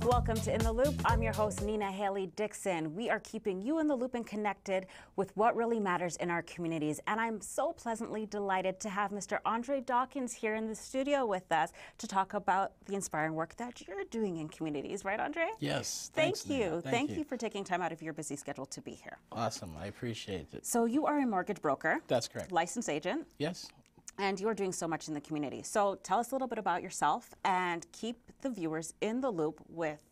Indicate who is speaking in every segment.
Speaker 1: Welcome to In the Loop. I'm your host, Nina Haley Dixon. We are keeping you in the loop and connected with what really matters in our communities. And I'm so pleasantly delighted to have Mr. Andre Dawkins here in the studio with us to talk about the inspiring work that you're doing in communities. Right, Andre?
Speaker 2: Yes.
Speaker 1: Thank you. Thank you for taking time out of your busy schedule to be here.
Speaker 2: Awesome. I appreciate it.
Speaker 1: So you are a mortgage broker.
Speaker 2: That's correct.
Speaker 1: Licensed agent.
Speaker 2: Yes.
Speaker 1: And you're doing so much in the community. So tell us a little bit about yourself and keep the viewers in the loop with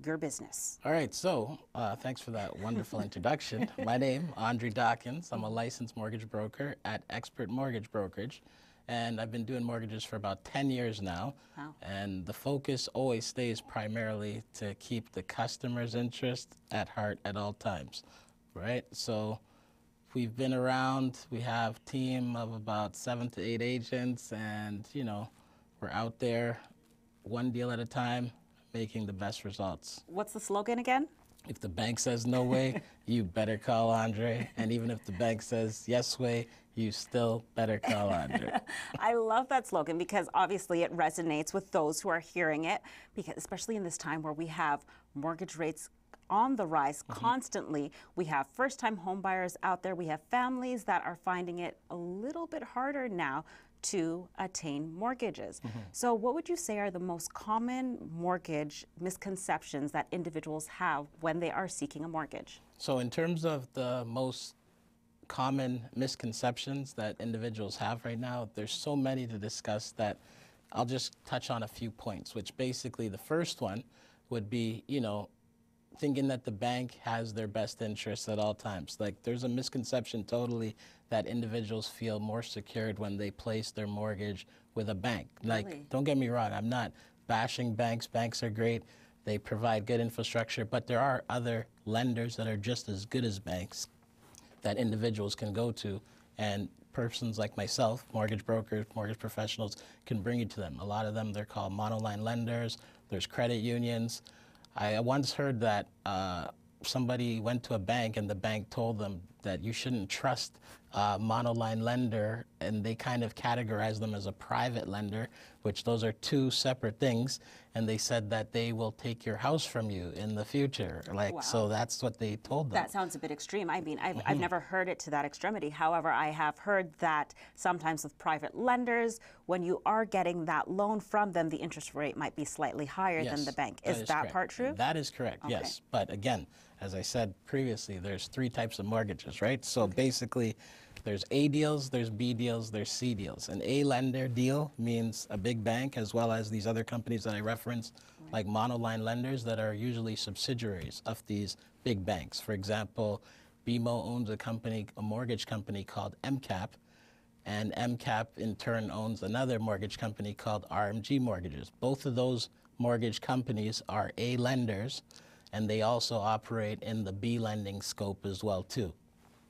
Speaker 1: your business.
Speaker 2: All right. So thanks for that wonderful introduction. My name, Andre Dawkins. I'm a licensed mortgage broker at Expert Mortgage Brokerage. And I've been doing mortgages for about 10 years now.
Speaker 1: Wow.
Speaker 2: And the focus always stays primarily to keep the customer's interest at heart at all times, right? So we've been around. We have a team of about 7 to 8 agents, and, you know, we're out there one deal at a time, making the best results.
Speaker 1: What's the slogan again?
Speaker 2: If the bank says no way, you better call Andre. And even if the bank says yes way, you still better call Andre.
Speaker 1: I love that slogan because obviously it resonates with those who are hearing it, because especially in this time where we have mortgage rates on the rise constantly. We have first-time home buyers out there. We have families that are finding it a little bit harder now to attain mortgages. So what would you say are the most common mortgage misconceptions that individuals have when they are seeking a mortgage?
Speaker 2: So in terms of the most common misconceptions that individuals have right now, there's so many to discuss that I'll just touch on a few points, which basically the first one would be, you know, thinking that the bank has their best interests at all times. Like, there's a misconception totally that individuals feel more secured when they place their mortgage with a bank. Like,
Speaker 1: Really?
Speaker 2: don't get me wrong, I'm not bashing banks. Banks are great. They provide good infrastructure, but there are other lenders that are just as good as banks that individuals can go to, and persons like myself, mortgage brokers, mortgage professionals, can bring you to them. A lot of them, they're called monoline lenders. There's credit unions. I once heard that somebody went to a bank and the bank told them that you shouldn't trust a monoline lender, and they kind of categorized them as a private lender, which those are two separate things, and they said that they will take your house from you in the future. Like,
Speaker 1: Wow.
Speaker 2: So that's what they told them.
Speaker 1: That sounds a bit extreme. I mean, I've never heard it to that extremity. However, I have heard that sometimes with private lenders, when you are getting that loan from them, the interest rate might be slightly higher than the bank. Is that
Speaker 2: correct.
Speaker 1: part true?
Speaker 2: That is correct,
Speaker 1: Okay.
Speaker 2: yes. But again, as I said previously, there's 3 types of mortgages, right? So basically, there's A deals, there's B deals, there's C deals. An A lender deal means a big bank, as well as these other companies that I referenced, like monoline lenders that are usually subsidiaries of these big banks. For example, BMO owns a mortgage company called MCAP, and MCAP in turn owns another mortgage company called RMG Mortgages. Both of those mortgage companies are A lenders, and they also operate in the B lending scope as well too.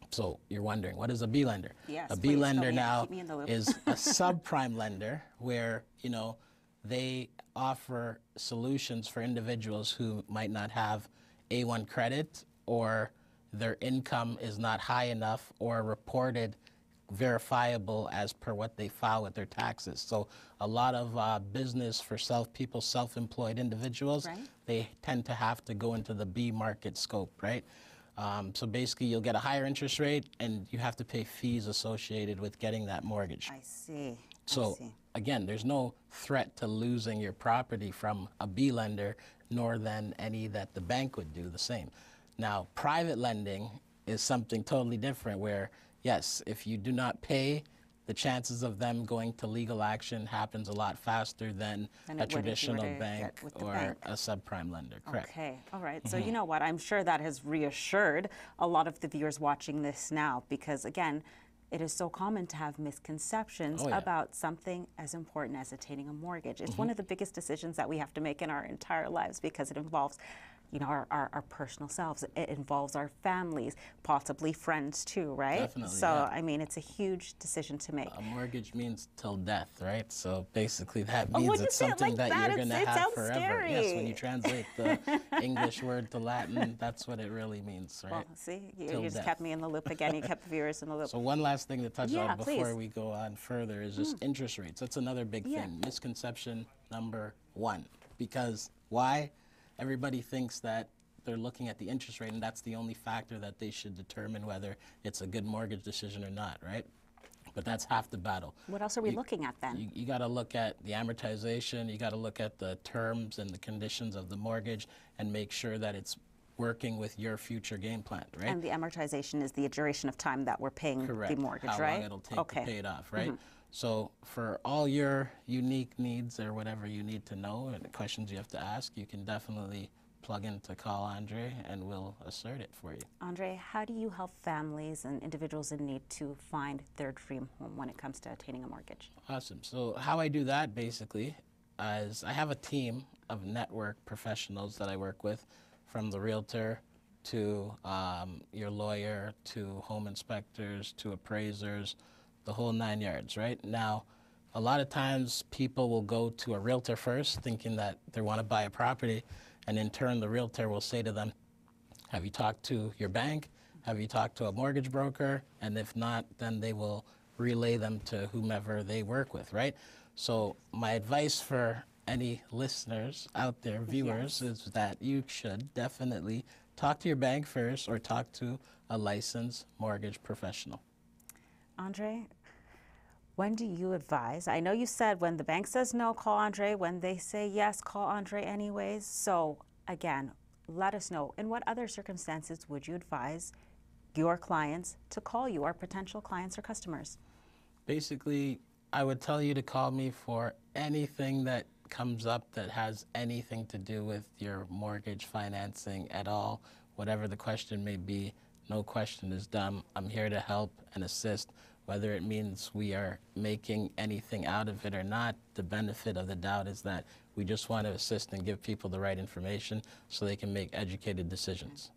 Speaker 2: So you're wondering, what is a B lender?
Speaker 1: Yes,
Speaker 2: a B
Speaker 1: please,
Speaker 2: lender now
Speaker 1: keep me in the loop.
Speaker 2: is a subprime lender where, you know, they offer solutions for individuals who might not have A1 credit, or their income is not high enough or reported verifiable as per what they file with their taxes. So a lot of business for people, self-employed individuals,
Speaker 1: Right.
Speaker 2: they tend to have to go into the B market scope, right? So basically, you'll get a higher interest rate, and you have to pay fees associated with getting that mortgage.
Speaker 1: I see.
Speaker 2: So
Speaker 1: I see.
Speaker 2: again, there's no threat to losing your property from a B lender, nor than any that the bank would do the same. Now, private lending is something totally different where, yes, if you do not pay, the chances of them going to legal action happens a lot faster than a traditional bank or a subprime lender, correct?
Speaker 1: Okay, all right. So you know what? I'm sure that has reassured a lot of the viewers watching this now, because again, it is so common to have misconceptions about something as important as attaining a mortgage. It's one of the biggest decisions that we have to make in our entire lives, because it involves you know, our personal selves. It involves our families, possibly friends too, right?
Speaker 2: Definitely,
Speaker 1: So,
Speaker 2: yeah.
Speaker 1: I mean, it's a huge decision to make.
Speaker 2: A mortgage means till death, right? So basically that
Speaker 1: Oh,
Speaker 2: means
Speaker 1: when you
Speaker 2: it's
Speaker 1: say it
Speaker 2: something
Speaker 1: like
Speaker 2: that
Speaker 1: that,
Speaker 2: you're going to
Speaker 1: it
Speaker 2: have
Speaker 1: sounds
Speaker 2: forever. Yes, when you
Speaker 1: scary.
Speaker 2: translate the English word to Latin, that's what it really means, right?
Speaker 1: Well, see, you
Speaker 2: Till
Speaker 1: just
Speaker 2: death.
Speaker 1: kept me in the loop again. You kept the viewers in the loop.
Speaker 2: So one last thing to touch
Speaker 1: Yeah,
Speaker 2: on before
Speaker 1: please.
Speaker 2: we go on further is just interest rates. That's another big
Speaker 1: Yeah.
Speaker 2: thing. Misconception number one. Because why? Everybody thinks that they're looking at the interest rate and that's the only factor that they should determine whether it's a good mortgage decision or not, right? But that's half the battle.
Speaker 1: What else are we looking at then?
Speaker 2: You got to look at the amortization, you got to look at the terms and the conditions of the mortgage and make sure that it's working with your future game plan, right?
Speaker 1: And the amortization is the duration of time that we're paying
Speaker 2: Correct.
Speaker 1: the mortgage,
Speaker 2: How
Speaker 1: right?
Speaker 2: long it'll take to pay it off, right? So for all your unique needs or whatever you need to know and the questions you have to ask, you can definitely plug in to Call Andre and we'll assert it for you.
Speaker 1: Andre, how do you help families and individuals in need to find their dream home when it comes to attaining a mortgage?
Speaker 2: Awesome. So how I do that basically is I have a team of network professionals that I work with, from the realtor to your lawyer to home inspectors to appraisers, the whole 9 yards, right? Now, a lot of times people will go to a realtor first thinking that they want to buy a property, and in turn the realtor will say to them, have you talked to your bank? Have you talked to a mortgage broker? And if not, then they will relay them to whomever they work with, right? So my advice for any listeners out there, viewers, is that you should definitely talk to your bank first or talk to a licensed mortgage professional.
Speaker 1: Andre, when do you advise? I know you said when the bank says no, call Andre. When they say yes, call Andre anyways. So again, let us know. In what other circumstances would you advise your clients to call you, or potential clients or customers?
Speaker 2: Basically, I would tell you to call me for anything that comes up that has anything to do with your mortgage financing at all, whatever the question may be. No question is dumb. I'm here to help and assist, whether it means we are making anything out of it or not. The benefit of the doubt is that we just want to assist and give people the right information so they can make educated decisions.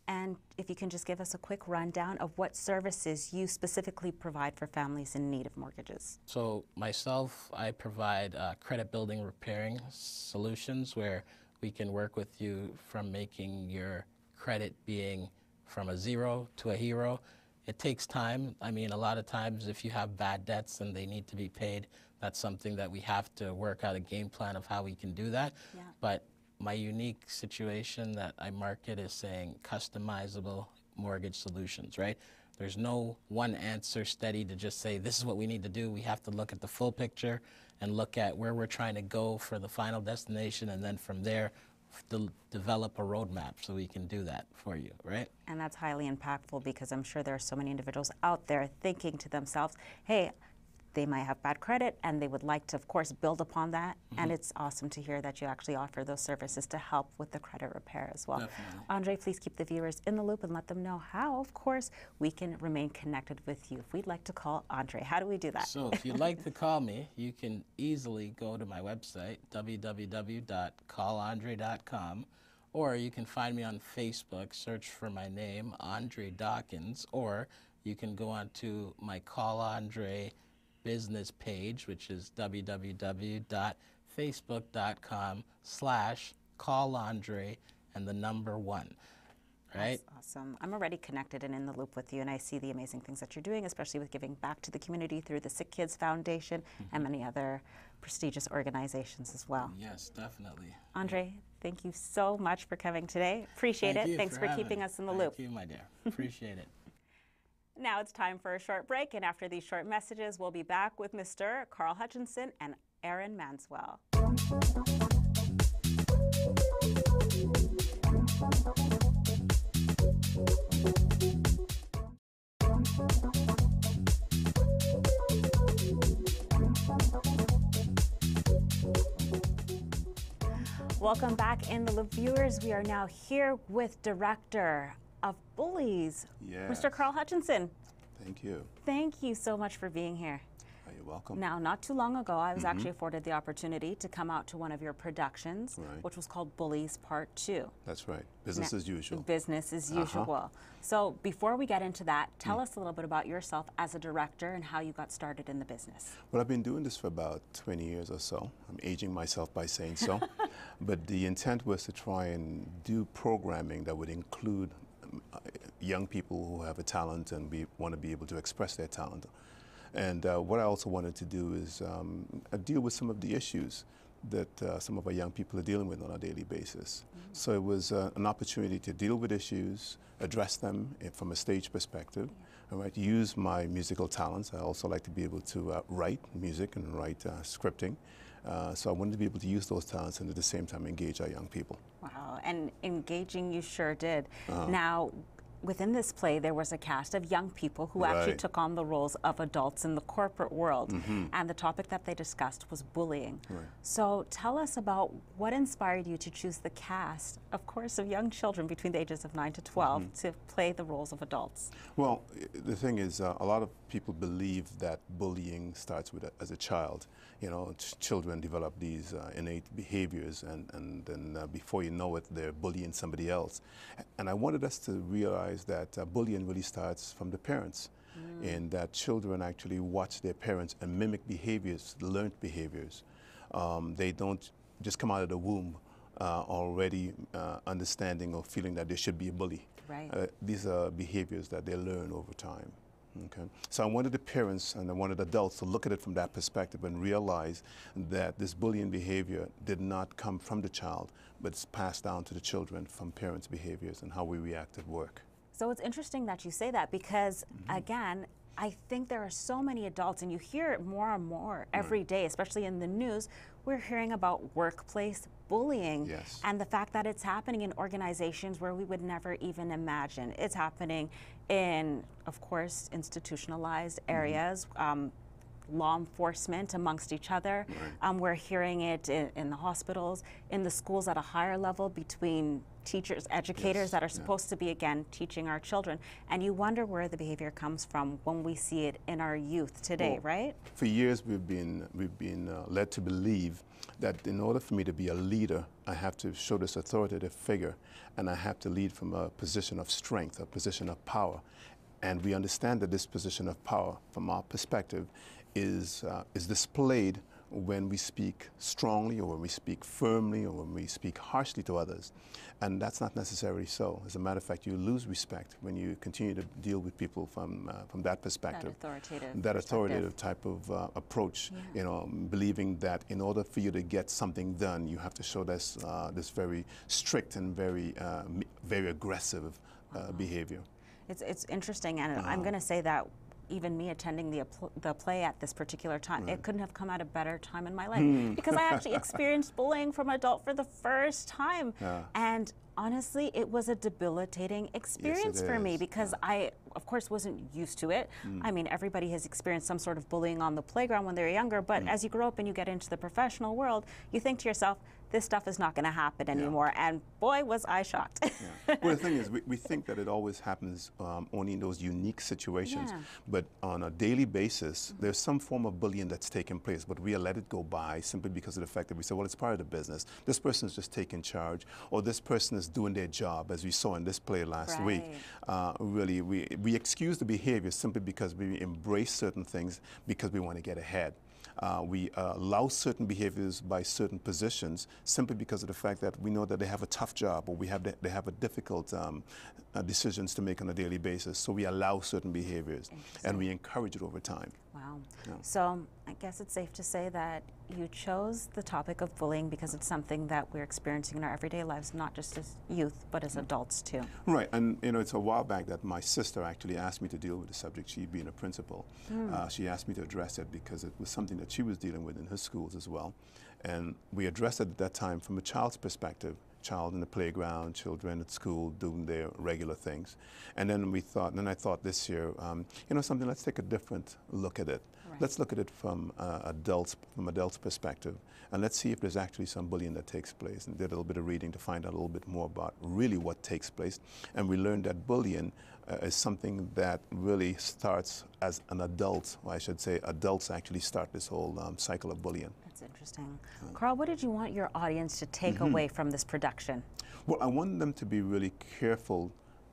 Speaker 1: And if you can just give us a quick rundown of what services you specifically provide for families in need of mortgages.
Speaker 2: So myself, I provide credit building repairing solutions where we can work with you from making your credit being from a zero to a hero. It takes time. I mean, a lot of times if you have bad debts and they need to be paid, that's something that we have to work out a game plan of how we can do that.
Speaker 1: Yeah.
Speaker 2: But my unique situation that I market is saying customizable mortgage solutions, right? There's no one answer steady to just say, this is what we need to do. We have to look at the full picture and look at where we're trying to go for the final destination, and then from there, develop a roadmap so we can do that for you, right?
Speaker 1: And that's highly impactful, because I'm sure there are so many individuals out there thinking to themselves, hey, they might have bad credit and they would like to, of course, build upon that. And it's awesome to hear that you actually offer those services to help with the credit repair as well.
Speaker 2: Definitely.
Speaker 1: Andre, please keep the viewers in the loop and let them know how, of course, we can remain connected with you. If we'd like to call Andre, how do we do that?
Speaker 2: So if you'd like to call me, you can easily go to my website, www.callandre.com, or you can find me on Facebook, search for my name, Andre Dawkins, or you can go on to my Call Andre business page, which is www.facebook.com/callandre and the number 1, right?
Speaker 1: That's awesome. I'm already connected and in the loop with you, and I see the amazing things that you're doing, especially with giving back to the community through the Sick Kids Foundation and many other prestigious organizations as well.
Speaker 2: Yes, definitely.
Speaker 1: Andre, thank you so much for coming today. Appreciate
Speaker 2: Thank
Speaker 1: it.
Speaker 2: you
Speaker 1: Thanks for
Speaker 2: having
Speaker 1: keeping
Speaker 2: me.
Speaker 1: us in the loop.
Speaker 2: Thank you, my dear. Appreciate it.
Speaker 1: Now it's time for a short break, and after these short messages, we'll be back with Mr. Carl Hutchinson and Aaron Manswell. Welcome back in the loop, viewers. We are now here with Director of Bullies,
Speaker 3: Yes.
Speaker 1: Mr. Carl Hutchinson.
Speaker 3: Thank you.
Speaker 1: Thank you so much for being here.
Speaker 3: You're welcome.
Speaker 1: Now, not too long ago, I was actually afforded the opportunity to come out to one of your productions,
Speaker 3: Right.
Speaker 1: which was called Bullies Part 2.
Speaker 3: That's right. Business as usual.
Speaker 1: Business as usual. So before we get into that, tell us a little bit about yourself as a director and how you got started in the business.
Speaker 3: Well, I've been doing this for about 20 years or so. I'm aging myself by saying so. But the intent was to try and do programming that would include young people who have a talent and want to be able to express their talent. And what I also wanted to do is deal with some of the issues that some of our young people are dealing with on a daily basis. So it was an opportunity to deal with issues, address them from a stage perspective, all right, use my musical talents. I also like to be able to write music and write scripting. So I wanted to be able to use those talents and at the same time engage our young people.
Speaker 1: Wow, and engaging you sure did. Now, within this play, there was a cast of young people who actually
Speaker 3: Right.
Speaker 1: took on the roles of adults in the corporate world. And the topic that they discussed was bullying.
Speaker 3: Right.
Speaker 1: So tell us about what inspired you to choose the cast, of course, of young children between the ages of 9 to 12 to play the roles of adults.
Speaker 3: Well, the thing is, a lot of people believe that bullying starts with as a child. You know, children develop these innate behaviors, and then before you know it, they're bullying somebody else. And I wanted us to realize that bullying really starts from the parents, and that children actually watch their parents and mimic behaviors, learned behaviors. They don't just come out of the womb already understanding or feeling that they should be a bully.
Speaker 1: Right.
Speaker 3: These are behaviors that they learn over time. Okay. So I wanted the parents and I wanted adults to look at it from that perspective and realize that this bullying behavior did not come from the child, but it's passed down to the children from parents' behaviors and how we react at work.
Speaker 1: So it's interesting that you say that because, again, I think there are so many adults, and you hear it more and more every day, especially in the news. We're hearing about workplace bullying
Speaker 3: Yes.
Speaker 1: and the fact that it's happening in organizations where we would never even imagine. It's happening in, of course, institutionalized areas. Law enforcement amongst each other. We're hearing it in the hospitals, in the schools at a higher level between teachers, educators
Speaker 3: Yes,
Speaker 1: that are supposed to be, again, teaching our children. And you wonder where the behavior comes from when we see it in our youth today,
Speaker 3: Well,
Speaker 1: right?
Speaker 3: For years, we've been led to believe that in order for me to be a leader, I have to show this authoritative figure, and I have to lead from a position of strength, a position of power. And we understand that this position of power, from our perspective, is displayed when we speak strongly or when we speak firmly or when we speak harshly to others. And that's not necessarily so. As a matter of fact, you lose respect when you continue to deal with people from that perspective.
Speaker 1: That authoritative
Speaker 3: Type of approach, you know, believing that in order for you to get something done, you have to show this very strict and very aggressive behavior.
Speaker 1: It's interesting, and I'm going to say that even me attending the play at this particular time, it couldn't have come at a better time in my life because I actually experienced bullying from an adult for the first time. And honestly, it was a debilitating experience for me because I, of course, wasn't used to it. I mean, everybody has experienced some sort of bullying on the playground when they're younger, but as you grow up and you get into the professional world, you think to yourself, this stuff is not going to happen anymore. And boy, was I shocked.
Speaker 3: Well, the thing is, we think that it always happens only in those unique situations. But on a daily basis, there's some form of bullying that's taking place, but we let it go by simply because of the fact that we say, well, it's part of the business. This person is just taking charge, or this person is doing their job, as we saw in this play last week. Really, we excuse the behavior simply because we embrace certain things because we want to get ahead. We allow certain behaviors by certain positions simply because of the fact that we know that they have a tough job or they have a difficult decisions to make on a daily basis. So we allow certain behaviors and we encourage it over time.
Speaker 1: Wow. So I guess it's safe to say that you chose the topic of bullying because it's something that we're experiencing in our everyday lives, not just as youth, but as adults too.
Speaker 3: Right, and you know, it's a while back that my sister actually asked me to deal with the subject, she being a principal. She asked me to address it because it was something that she was dealing with in her schools as well. And we addressed it at that time from a child's perspective. child in the playground, children at school doing their regular things. And then I thought this year, something, let's take a different look at it.
Speaker 1: Right.
Speaker 3: Let's look at it from adults' perspective, and let's see if there's actually some bullying that takes place. And did a little bit of reading to find out a little bit more about really what takes place. And we learned that bullying is something that really starts as an adult, or I should say adults actually start this whole cycle of bullying.
Speaker 1: That's interesting. Carl, what did you want your audience to take away from this production?
Speaker 3: Well, I want them to be really careful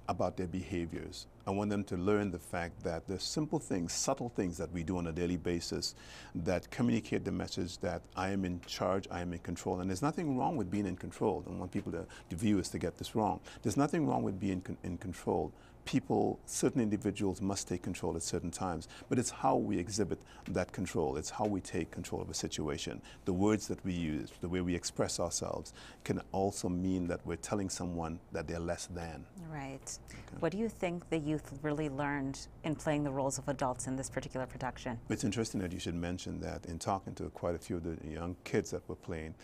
Speaker 3: about their behaviors. I want them to learn the fact that there's simple things, subtle things that we do on a daily basis that communicate the message that I am in charge, I am in control. And there's nothing wrong with being in control. I don't want people, the viewers, to get this wrong. There's nothing wrong with being in control. People, certain individuals must take control at certain times, but it's how we exhibit that control. It's how we take control of a situation. The words that we use, the way we express ourselves can also mean that we're telling someone that they're less than.
Speaker 1: Right.
Speaker 3: Okay.
Speaker 1: What do you think the youth really learned in playing the roles of adults in this particular production?
Speaker 3: It's interesting that you should mention that. In talking to quite a few of the young kids that were playing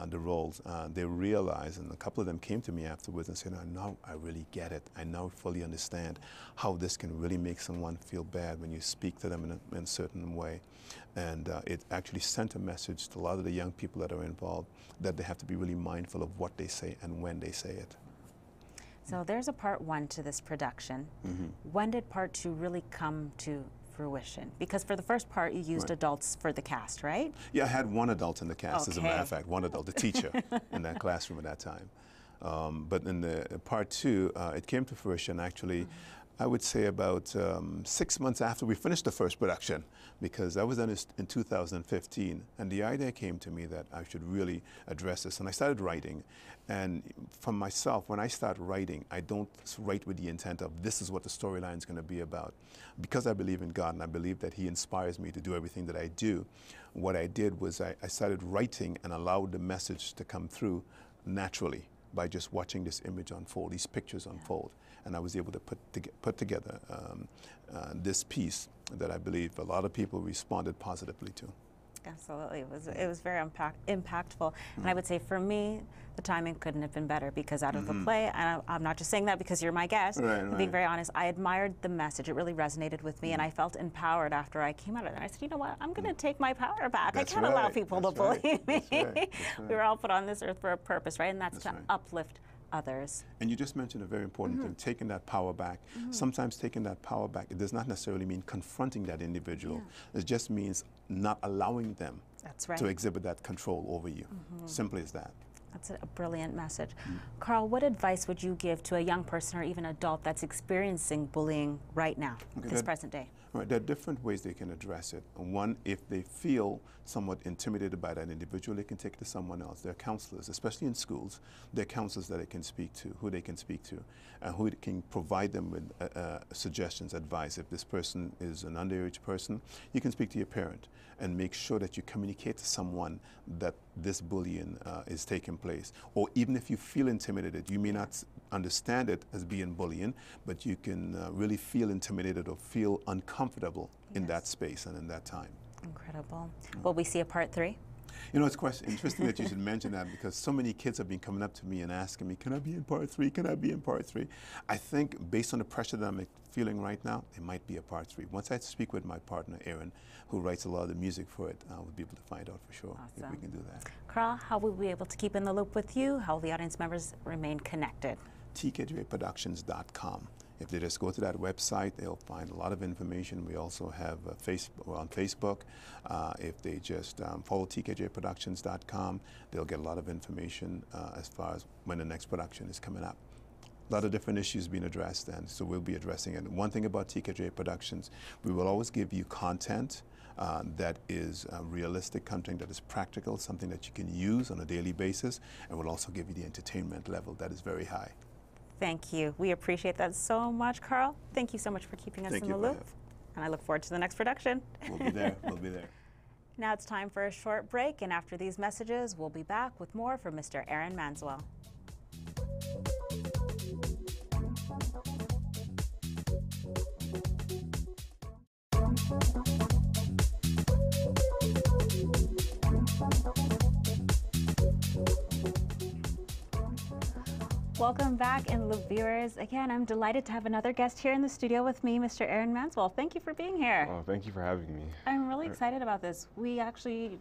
Speaker 3: the roles, they realized, and a couple of them came to me afterwards and said, now I really get it. I now fully understand how this can really make someone feel bad when you speak to them in a certain way. And it actually sent a message to a lot of the young people that are involved that they have to be really mindful of what they say and when they say it.
Speaker 1: So there's a part 1 to this production. When did part 2 really come to fruition? Because for the first part, you used adults for the cast, right?
Speaker 3: Yeah, I had one adult in the cast, as a matter of fact, one adult, the teacher in that classroom at that time. But in the part 2, it came to fruition actually, I would say about 6 months after we finished the first production, because I was done in 2015, and the idea came to me that I should really address this, and I started writing. And for myself, when I start writing, I don't write with the intent of this is what the storyline is going to be about. Because I believe in God and I believe that He inspires me to do everything that I do, what I did was I started writing and allowed the message to come through naturally by just watching this image unfold, these pictures unfold. And I was able to put together this piece that I believe a lot of people responded positively to.
Speaker 1: Absolutely. It was very impactful. And I would say for me, the timing couldn't have been better, because out of the play, and I'm not just saying that because you're my guest, I'm being very honest, I admired the message. It really resonated with me, and I felt empowered after I came out of it. And I said, you know what, I'm going to take my power back. I can't allow people to bully me. We were all put on this earth for a purpose, right? And that's to uplift others.
Speaker 3: And you just mentioned a very important thing, taking that power back. Sometimes taking that power back, it does not necessarily mean confronting that individual. It just means not allowing them to exhibit that control over you. Simply as that.
Speaker 1: That's a brilliant message. Carl, what advice would you give to a young person or even adult that's experiencing bullying right now, this present day?
Speaker 3: Right, there are different ways they can address it. One, if they feel somewhat intimidated by that individual, they can take it to someone else. There are counselors, especially in schools. There are counselors that they can speak to, who they can speak to, and who can provide them with suggestions, advice. If this person is an underage person, you can speak to your parent and make sure that you communicate to someone that this bullying is taking place. Or even if you feel intimidated, you may not understand it as being bullying, but you can really feel intimidated or feel uncomfortable in that space and in that time.
Speaker 1: Incredible. Will we see a part 3?
Speaker 3: You know, it's quite interesting that you should mention that, because so many kids have been coming up to me and asking me, can I be in part 3? Can I be in part 3? I think based on the pressure that I'm feeling right now, it might be a part 3. Once I speak with my partner, Aaron, who writes a lot of the music for it, we'll be able to find out for sure if we can do that.
Speaker 1: Carl, how will we be able to keep in the loop with you? How will the audience members remain connected?
Speaker 3: TKJProductions.com. If they just go to that website, they'll find a lot of information. We also have we're on Facebook. If they just follow TKJProductions.com, they'll get a lot of information as far as when the next production is coming up. A lot of different issues being addressed, and so we'll be addressing it. One thing about TKJ Productions, we will always give you content that is realistic, content that is practical, something that you can use on a daily basis, and we'll also give you the entertainment level that is very high.
Speaker 1: Thank you. We appreciate that so much, Carl. Thank you so much for keeping us in the loop. And I look forward to the next production.
Speaker 3: We'll be there. We'll be there.
Speaker 1: Now it's time for a short break, and after these messages, we'll be back with more from Mr. Aaron Manswell. Welcome back, and Loop viewers. Again, I'm delighted to have another guest here in the studio with me, Mr. Aaron Manswell. Thank you for being here.
Speaker 4: Oh, thank you for having me.
Speaker 1: I'm really excited about this. We actually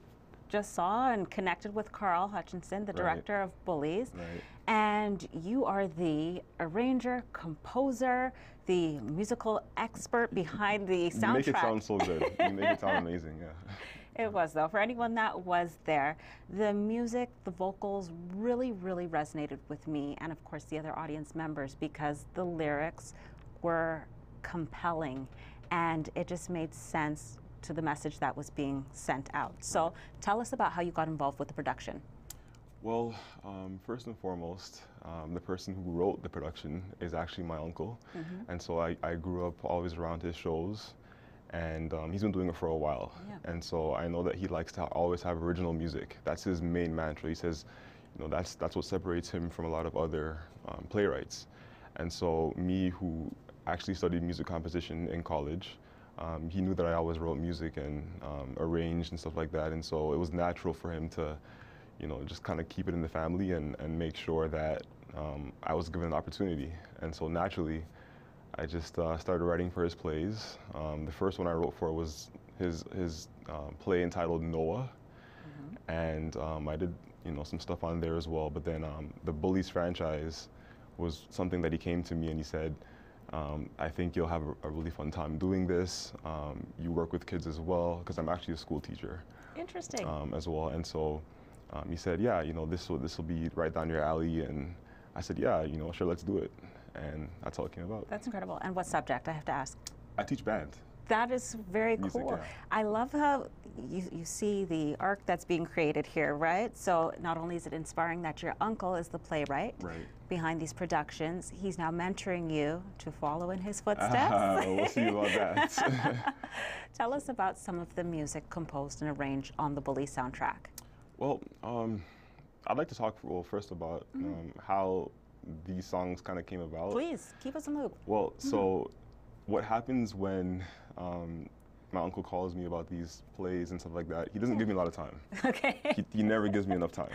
Speaker 1: just saw and connected with Carl Hutchinson, the director of Bullies.
Speaker 4: Right.
Speaker 1: And you are the arranger, composer, the musical expert behind the soundtrack.
Speaker 4: You make it sound so good. You make it sound amazing, yeah.
Speaker 1: It was, though. For anyone that was there, the music, the vocals really, really resonated with me and, of course, the other audience members, because the lyrics were compelling and it just made sense to the message that was being sent out. So tell us about how you got involved with the production.
Speaker 4: Well, first and foremost, the person who wrote the production is actually my uncle. And so I grew up always around his shows. And he's been doing it for a while.
Speaker 1: Yeah.
Speaker 4: And so I know that he likes to always have original music. That's his main mantra. He says, you know, that's what separates him from a lot of other playwrights. And so me, who actually studied music composition in college, he knew that I always wrote music and arranged and stuff like that. And so it was natural for him to, you know, just kind of keep it in the family and make sure that I was given an opportunity. And so naturally, I just started writing for his plays. The first one I wrote for was his play entitled Noah, and I did, you know, some stuff on there as well. But then the Bullies franchise was something that he came to me and he said, I think you'll have a really fun time doing this. You work with kids as well, because I'm actually a school teacher.
Speaker 1: Interesting.
Speaker 4: As well, and so he said, yeah, you know, this will be right down your alley, and I said, yeah, you know, sure, let's do it. And that's all it came about.
Speaker 1: That's incredible. And what subject, I have to ask?
Speaker 4: I teach band.
Speaker 1: That is very
Speaker 4: Music,
Speaker 1: cool.
Speaker 4: yeah.
Speaker 1: I love how you see the arc that's being created here, right? So not only is it inspiring that your uncle is the playwright behind these productions, he's now mentoring you to follow in his footsteps.
Speaker 4: We'll see about that.
Speaker 1: Tell us about some of the music composed and arranged on the Bully soundtrack.
Speaker 4: Well, I'd like to talk first about how these songs kind of came about.
Speaker 1: Please, keep us in the loop.
Speaker 4: Well, so what happens when my uncle calls me about these plays and stuff like that, he doesn't give me a lot of time.
Speaker 1: Okay.
Speaker 4: He never gives me enough time.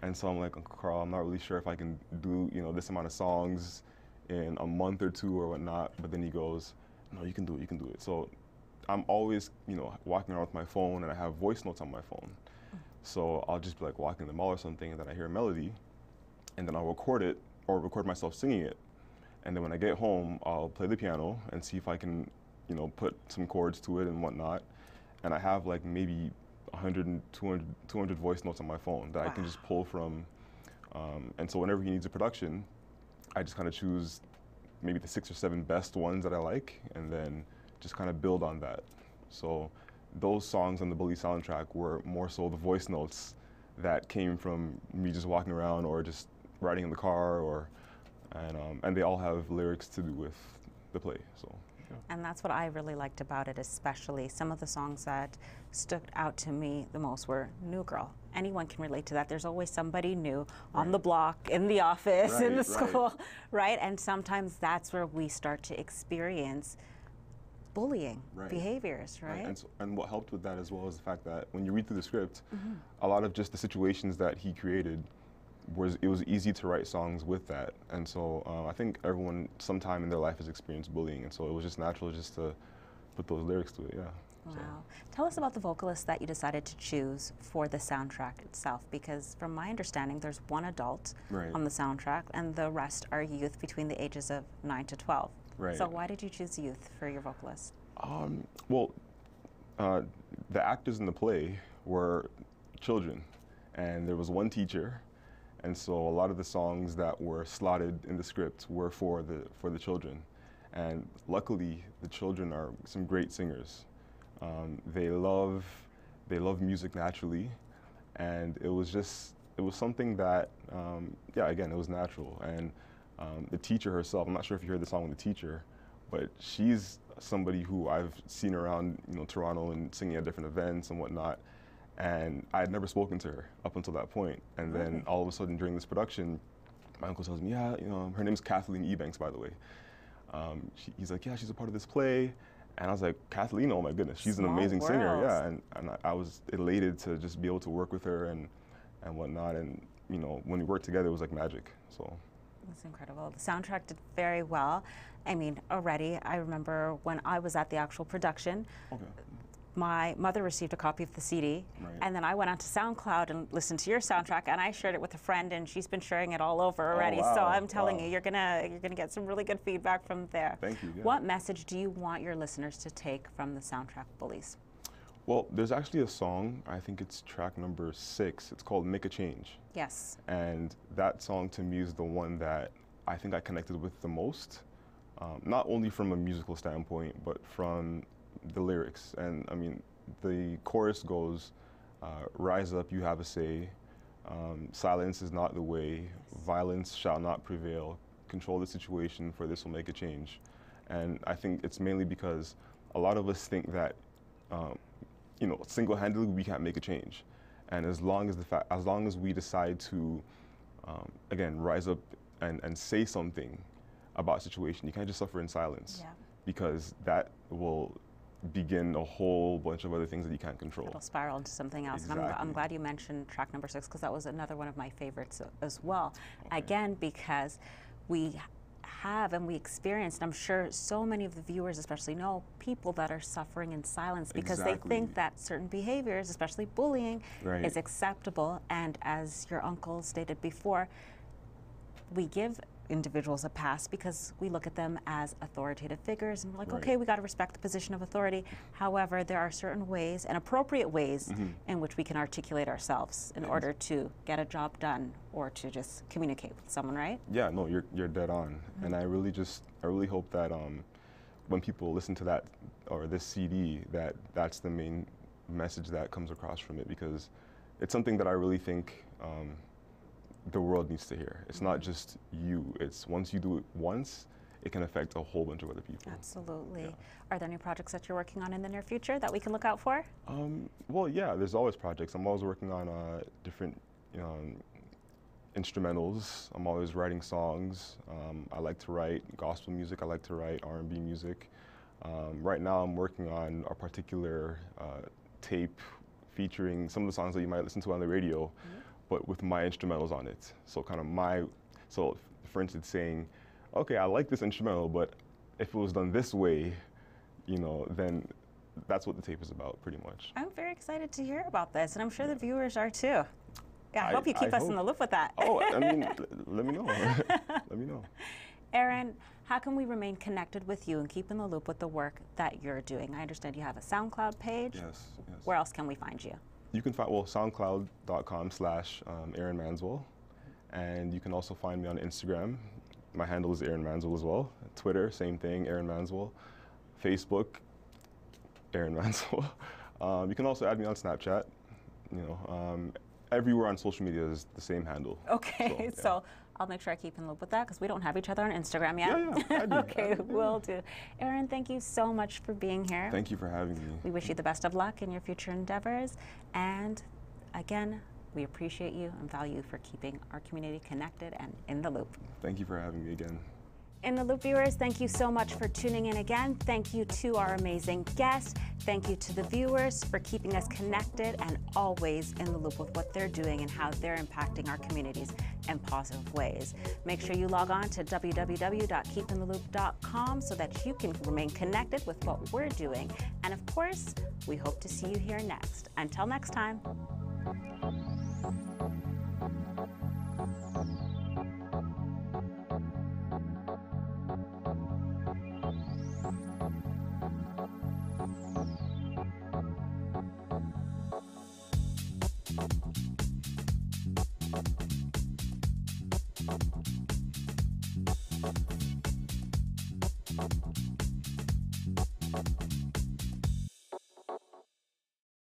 Speaker 4: And so I'm like, Uncle Carl, I'm not really sure if I can do, you know, this amount of songs in a month or two or whatnot. But then he goes, no, you can do it, you can do it. So I'm always, you know, walking around with my phone, and I have voice notes on my phone. So I'll just be like walking in the mall or something, and then I hear a melody, and then I'll record it or record myself singing it. And then when I get home, I'll play the piano and see if I can, you know, put some chords to it and whatnot. And I have like maybe 100 and 200 voice notes on my phone that I can just pull from. And so whenever he needs a production, I just kind of choose maybe the 6 or 7 best ones that I like, and then just kind of build on that. So those songs on the Bully soundtrack were more so the voice notes that came from me just walking around or just riding in the car, or and they all have lyrics to do with the play. So. Yeah.
Speaker 1: And that's what I really liked about it, especially some of the songs that stood out to me the most were New Girl. Anyone can relate to that. There's always somebody new on the block, in the office, in the school, right? And sometimes that's where we start to experience bullying behaviors, right?
Speaker 4: And what helped with that as well is the fact that when you read through the script, a lot of just the situations that he created, it was easy to write songs with that. And so I think everyone sometime in their life has experienced bullying, and so it was just natural just to put those lyrics to it, yeah.
Speaker 1: Wow. So. Tell us about the vocalist that you decided to choose for the soundtrack itself, because from my understanding, there's one adult on the soundtrack, and the rest are youth between the ages of 9 to 12.
Speaker 4: Right.
Speaker 1: So why did you choose youth for your vocalist?
Speaker 4: Well, the actors in the play were children, and there was one teacher. And so a lot of the songs that were slotted in the script were for the children. And luckily, the children are some great singers. They love music naturally, and it was something that, yeah, again, it was natural. And the teacher herself, I'm not sure if you heard the song with the teacher, but she's somebody who I've seen around, you know, Toronto and singing at different events and whatnot. And I had never spoken to her up until that point. And then all of a sudden during this production, my uncle tells me, yeah, you know, her name's Kathleen Ebanks, by the way. He's like, yeah, she's a part of this play. And I was like, Kathleen, oh my goodness, she's an amazing singer. Yeah, and I was elated to just be able to work with her and whatnot. And, you know, when we worked together, it was like magic, so.
Speaker 1: That's incredible. The soundtrack did very well. I mean, already, I remember when I was at the actual production,
Speaker 4: Okay.
Speaker 1: my mother received a copy of the CD,
Speaker 4: Right.
Speaker 1: and then I went onto SoundCloud and listened to your soundtrack, and I shared it with a friend, and she's been sharing it all over already. So
Speaker 4: wow,
Speaker 1: I'm telling
Speaker 4: wow.
Speaker 1: you, you're gonna get some really good feedback from there.
Speaker 4: Thank you, yeah.
Speaker 1: What message do you want your listeners to take from the soundtrack, Bullies?
Speaker 4: Well, there's actually a song, I think it's track number 6. It's called Make a Change.
Speaker 1: Yes.
Speaker 4: And that song to me is the one that I think I connected with the most, not only from a musical standpoint, but from the lyrics. And I mean, the chorus goes, rise up, you have a say, silence is not the way, violence shall not prevail, control the situation, for this will make a change. And I think it's mainly because a lot of us think that, you know, single-handedly we can't make a change. And as long as we decide to, again, rise up and say something about a situation, you can't just suffer in silence,
Speaker 1: Yeah.
Speaker 4: because that will begin a whole bunch of other things that you can't control.
Speaker 1: It'll spiral into something else. And I'm
Speaker 4: Exactly.
Speaker 1: glad you mentioned track number 6, because that was another one of my favorites as well.
Speaker 4: Okay.
Speaker 1: Again, because we have and we experienced, I'm sure so many of the viewers especially know, people that are suffering in silence because they think
Speaker 4: Exactly.
Speaker 1: that certain behaviors, especially bullying,
Speaker 4: Right.
Speaker 1: is acceptable. And as your uncle stated before, we give individuals a pass because we look at them as authoritative figures and we're like,
Speaker 4: Right.
Speaker 1: okay, we got to respect the position of authority. However, there are certain ways and appropriate ways
Speaker 4: Mm-hmm.
Speaker 1: in which we can articulate ourselves in order to get a job done or to just communicate with someone, right?
Speaker 4: Yeah, no, you're dead on. And I really hope that when people listen to that or this CD, that's the main message that comes across from it, because it's something that I really think the world needs to hear. It's not just you. It's once you do it once, it can affect a whole bunch of other people.
Speaker 1: Absolutely.
Speaker 4: Yeah.
Speaker 1: Are there any projects that you're working on in the near future that we can look out for?
Speaker 4: Well, yeah, there's always projects. I'm always working on different instrumentals. I'm always writing songs. I like to write gospel music. I like to write R&B music. Right now I'm working on a particular tape featuring some of the songs that you might listen to on the radio, but with my instrumentals on it. So kind of so for instance, saying, okay, I like this instrumental, but if it was done this way, you know, then that's what the tape is about, pretty much.
Speaker 1: I'm very excited to hear about this, and I'm sure the viewers are too. Yeah, I hope you keep
Speaker 4: I
Speaker 1: us in
Speaker 4: hope-
Speaker 1: the loop with that.
Speaker 4: Oh, I mean, let me know. Let me know.
Speaker 1: Aaron, how can we remain connected with you and keep in the loop with the work that you're doing? I understand you have a SoundCloud page.
Speaker 4: Yes, yes.
Speaker 1: Where else can we find you?
Speaker 4: You can find, soundcloud.com/Aaron Manswell. And you can also find me on Instagram. My handle is Aaron Manswell as well. Twitter, same thing, Aaron Manswell. Facebook, Aaron Manswell. You can also add me on Snapchat. You know, everywhere on social media is the same handle.
Speaker 1: Okay,
Speaker 4: So,
Speaker 1: so I'll make sure I keep in the loop with that because we don't have each other on Instagram yet.
Speaker 4: Yeah, I do.
Speaker 1: Okay, will do. Aaron, thank you so much for being here.
Speaker 4: Thank you for having me.
Speaker 1: We wish you the best of luck in your future endeavors. And again, we appreciate you and value you for keeping our community connected and in the loop.
Speaker 4: Thank you for having me again.
Speaker 1: In the Loop viewers, thank you so much for tuning in again. Thank you to our amazing guests. Thank you to the viewers for keeping us connected and always in the loop with what they're doing and how they're impacting our communities in positive ways. Make sure you log on to www.keepintheloop.com so that you can remain connected with what we're doing. And of course, we hope to see you here next. Until next time.